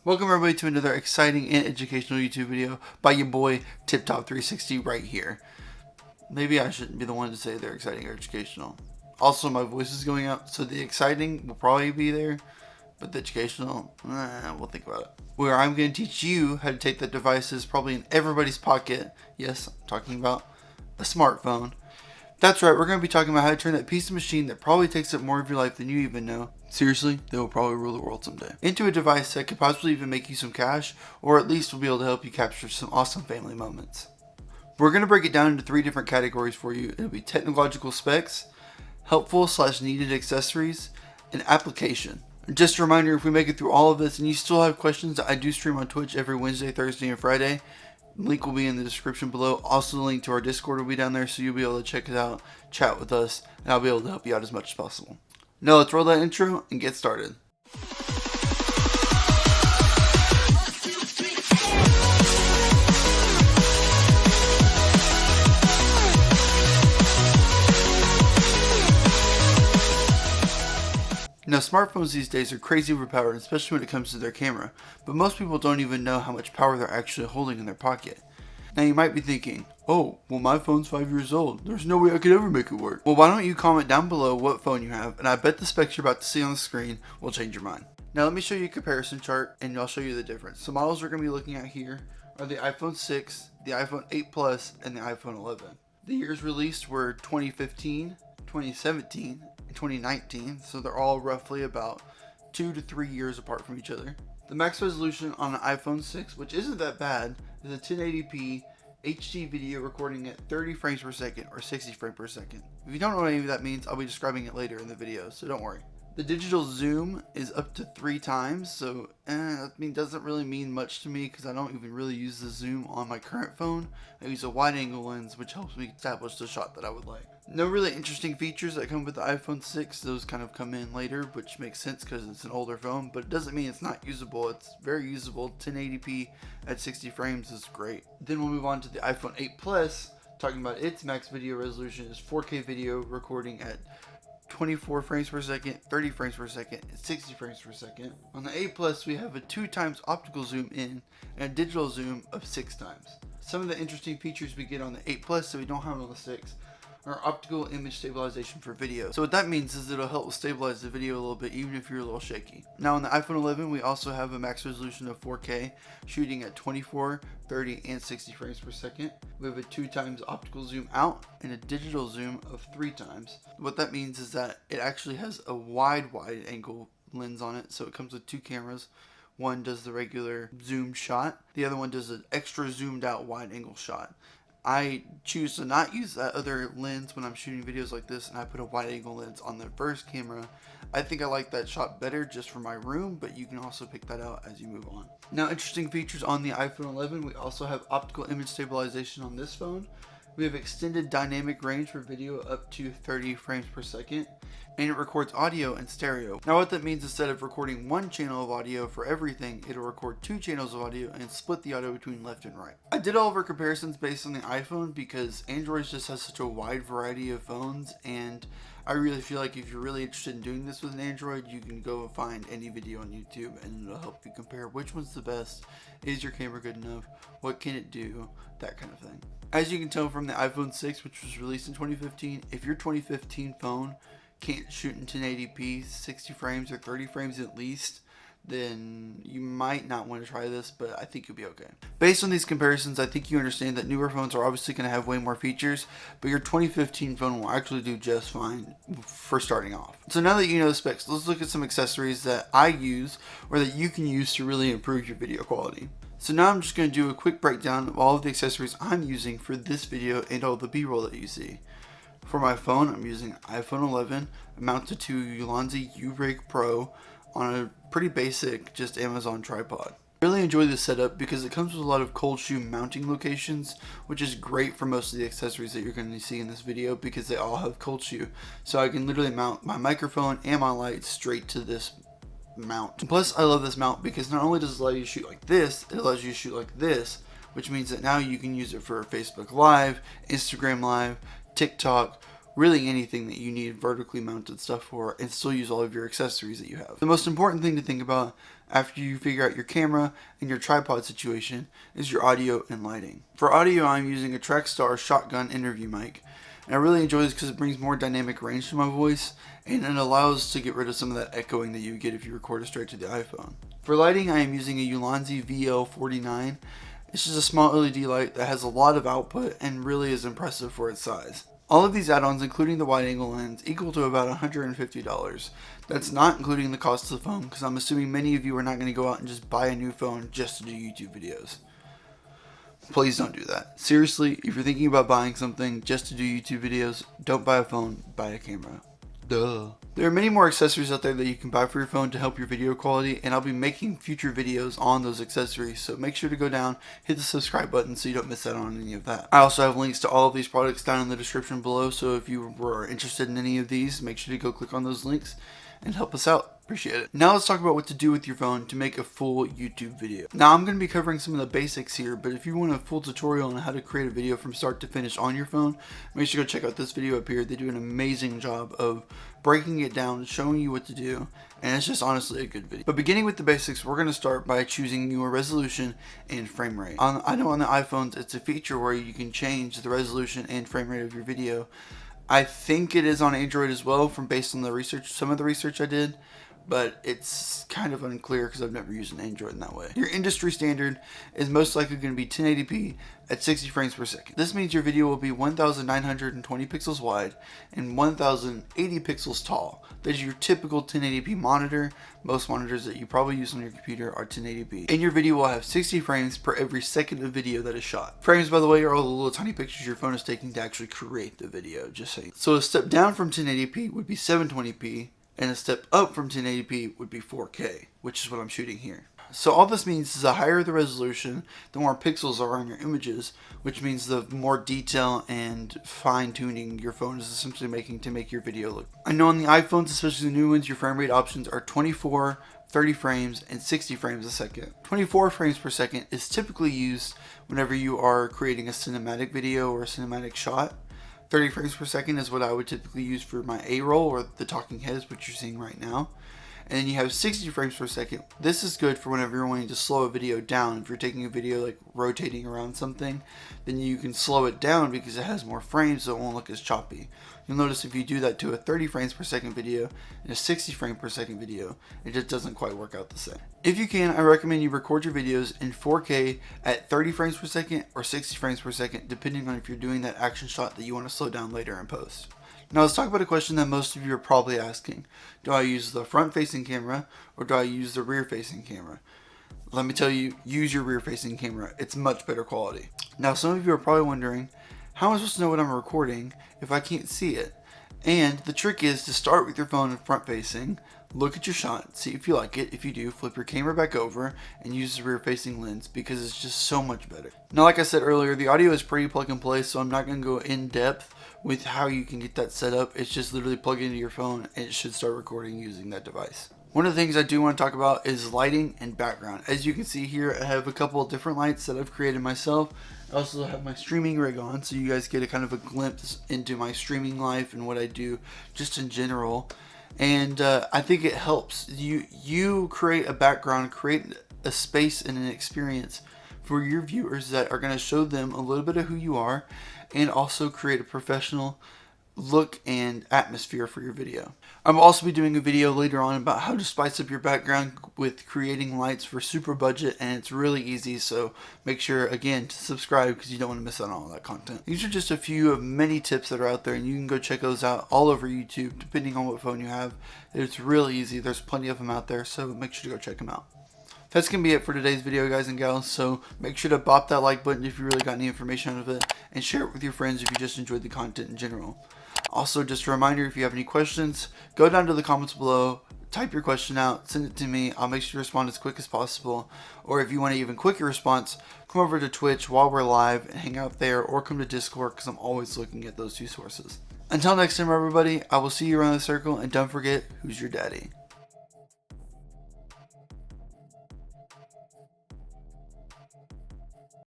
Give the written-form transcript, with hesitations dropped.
Welcome everybody to another exciting and educational YouTube video by your boy Tip Top 360 right here. Maybe I shouldn't be the one to say they're exciting or educational. Also, my voice is going out, so the exciting will probably be there, but the educational, we'll think about it. Where I'm going to teach you how to take that device is probably in everybody's pocket. Yes, I'm talking about a smartphone. That's right, we're going to be talking about how to turn that piece of machine that probably takes up more of your life than you even know, seriously, they will probably rule the world someday, into a device that could possibly even make you some cash, or at least will be able to help you capture some awesome family moments. We're going to break it down into 3 different categories for you. It'll be technological specs, helpful/needed accessories, and application. Just a reminder, if we make it through all of this and you still have questions, I do stream on Twitch every Wednesday, Thursday, and Friday. Link will be in the description below. Also, the link to our Discord will be down there, so you'll be able to check it out, chat with us, and I'll be able to help you out as much as possible. Now let's roll that intro and get started. Now, smartphones these days are crazy overpowered, especially when it comes to their camera, but most people don't even know how much power they're actually holding in their pocket. Now, you might be thinking, oh, well, my phone's 5 years old. There's no way I could ever make it work. Well, why don't you comment down below what phone you have, and I bet the specs you're about to see on the screen will change your mind. Now, let me show you a comparison chart, and I'll show you the difference. The models we're going to be looking at here are the iPhone 6, the iPhone 8 Plus, and the iPhone 11. The years released were 2015, 2017, 2019, so they're all roughly about 2 to 3 years apart from each other. The max resolution on an iPhone 6, which isn't that bad, is a 1080p HD video recording at 30 frames per second or 60 frames per second. If you don't know what any of that means, I'll be describing it later in the video, so don't worry. The digital zoom is up to 3 times, so doesn't really mean much to me because I don't even really use the zoom on my current phone. I use a wide angle lens, which helps me establish the shot that I would like. No really interesting features that come with the iPhone 6, those kind of come in later, which makes sense because it's an older phone, but it doesn't mean it's not usable. It's very usable. 1080p at 60 frames is great. Then we'll move on to the iPhone 8 Plus, talking about its max video resolution is 4K video recording at 24 frames per second, 30 frames per second, and 60 frames per second. On the 8 Plus, we have a 2 times optical zoom in and a digital zoom of 6 times. Some of the interesting features we get on the 8 Plus that we don't have on the 6 are optical image stabilization for video. So what that means is it'll help stabilize the video a little bit even if you're a little shaky. Now on the iPhone 11 we also have a max resolution of 4K shooting at 24, 30, and 60 frames per second. We have a 2 times optical zoom out and a digital zoom of 3 times. What that means is that it actually has a wide angle lens on it, so it comes with 2 cameras. One does the regular zoom shot, the other one does an extra zoomed out wide angle shot. I choose to not use that other lens when I'm shooting videos like this, and I put a wide angle lens on the first camera. I think I like that shot better just for my room, but you can also pick that out as you move on. Now, interesting features on the iPhone 11, we also have optical image stabilization on this phone. We have extended dynamic range for video up to 30 frames per second, and it records audio and stereo. Now what that means, instead of recording 1 channel of audio for everything, it'll record 2 channels of audio and split the audio between left and right. I did all of our comparisons based on the iPhone because Android just has such a wide variety of phones, and I really feel like if you're really interested in doing this with an Android, you can go and find any video on YouTube and it'll help you compare which one's the best, is your camera good enough, what can it do, that kind of thing. As you can tell from the iPhone 6, which was released in 2015, if your 2015 phone can't shoot in 1080p, 60 frames or 30 frames at least, then you might not want to try this, but I think you'll be okay. Based on these comparisons, I think you understand that newer phones are obviously going to have way more features, but your 2015 phone will actually do just fine for starting off. So now that you know the specs, let's look at some accessories that I use or that you can use to really improve your video quality. So now I'm just going to do a quick breakdown of all of the accessories I'm using for this video and all the B-roll that you see. For my phone, I'm using iPhone 11 mounted to Ulanzi U-Rig Pro on a pretty basic, just Amazon tripod. I really enjoy this setup because it comes with a lot of cold shoe mounting locations, which is great for most of the accessories that you're going to see in this video because they all have cold shoe. So I can literally mount my microphone and my lights straight to this mount. Plus, I love this mount because not only does it allow you to shoot like this, it allows you to shoot like this, which means that now you can use it for Facebook Live, Instagram Live, TikTok, really anything that you need vertically mounted stuff for, and still use all of your accessories that you have. The most important thing to think about after you figure out your camera and your tripod situation is your audio and lighting. For audio, I'm using a Trackstar shotgun interview mic, and I really enjoy this because it brings more dynamic range to my voice, and it allows to get rid of some of that echoing that you get if you record it straight to the iPhone. For lighting, I am using a Ulanzi VL49. It's just a small LED light that has a lot of output and really is impressive for its size. All of these add-ons, including the wide-angle lens, equal to about $150. That's not including the cost of the phone, because I'm assuming many of you are not going to go out and just buy a new phone just to do YouTube videos. Please don't do that. Seriously, if you're thinking about buying something just to do YouTube videos, don't buy a phone, buy a camera. Duh. There are many more accessories out there that you can buy for your phone to help your video quality, and I'll be making future videos on those accessories, so make sure to go down, hit the subscribe button so you don't miss out on any of that. I also have links to all of these products down in the description below, so if you were interested in any of these, make sure to go click on those links and help us out. Appreciate it. Now let's talk about what to do with your phone to make a full YouTube video. Now I'm going to be covering some of the basics here, but if you want a full tutorial on how to create a video from start to finish on your phone, make sure to go check out this video up here. They do an amazing job of breaking it down, showing you what to do, and it's just honestly a good video. But beginning with the basics, we're going to start by choosing your resolution and frame rate. I know on the iPhones it's a feature where you can change the resolution and frame rate of your video. I think it is on Android as well, based on the research, some of the research I did, but it's kind of unclear because I've never used an Android in that way. Your industry standard is most likely going to be 1080p at 60 frames per second. This means your video will be 1920 pixels wide and 1080 pixels tall. That is your typical 1080p monitor. Most monitors that you probably use on your computer are 1080p. And your video will have 60 frames per every second of video that is shot. Frames, by the way, are all the little tiny pictures your phone is taking to actually create the video, just saying. So a step down from 1080p would be 720p, and a step up from 1080p would be 4K, which is what I'm shooting here. So all this means is the higher the resolution, the more pixels are on your images, which means the more detail and fine-tuning your phone is essentially making to make your video look. I know on the iPhones, especially the new ones, your frame rate options are 24, 30 frames, and 60 frames a second. 24 frames per second is typically used whenever you are creating a cinematic video or a cinematic shot. 30 frames per second is what I would typically use for my A-roll or the talking heads, which you're seeing right now. And then you have 60 frames per second. This is good for whenever you're wanting to slow a video down. If you're taking a video like rotating around something, then you can slow it down because it has more frames, so it won't look as choppy. You'll notice if you do that to a 30 frames per second video and a 60 frame per second video, it just doesn't quite work out the same. If you can, I recommend you record your videos in 4K at 30 frames per second or 60 frames per second, depending on if you're doing that action shot that you want to slow down later in post. Now let's talk about a question that most of you are probably asking. Do I use the front-facing camera or do I use the rear-facing camera? Let me tell you, use your rear-facing camera. It's much better quality. Now some of you are probably wondering, how am I supposed to know what I'm recording if I can't see it? And the trick is to start with your phone front-facing, look at your shot, see if you like it. If you do, flip your camera back over and use the rear-facing lens because it's just so much better. Now like I said earlier, the audio is pretty plug and play, so I'm not going to go in depth with how you can get that set up. It's just literally plug it into your phone and it should start recording using that device. One of the things I do want to talk about is lighting and background. As you can see here, I have a couple of different lights that I've created myself. I also have my streaming rig on, so you guys get a kind of a glimpse into my streaming life and what I do just in general. And I think it helps. You create a background, create a space and an experience for your viewers that are going to show them a little bit of who you are and also create a professional look and atmosphere for your video. I'll also be doing a video later on about how to spice up your background with creating lights for super budget, and it's really easy, so make sure again to subscribe because you don't want to miss out on all that content. These are just a few of many tips that are out there, and you can go check those out all over YouTube depending on what phone you have. It's really easy. There's plenty of them out there, so make sure to go check them out. That's going to be it for today's video, guys and gals, so make sure to bop that like button if you really got any information out of it, and share it with your friends if you just enjoyed the content in general. Also, just a reminder, if you have any questions, go down to the comments below, type your question out, send it to me. I'll make sure to respond as quick as possible. Or if you want an even quicker response, come over to Twitch while we're live and hang out there, or come to Discord because I'm always looking at those two sources. Until next time, everybody, I will see you around the circle, and don't forget, who's your daddy?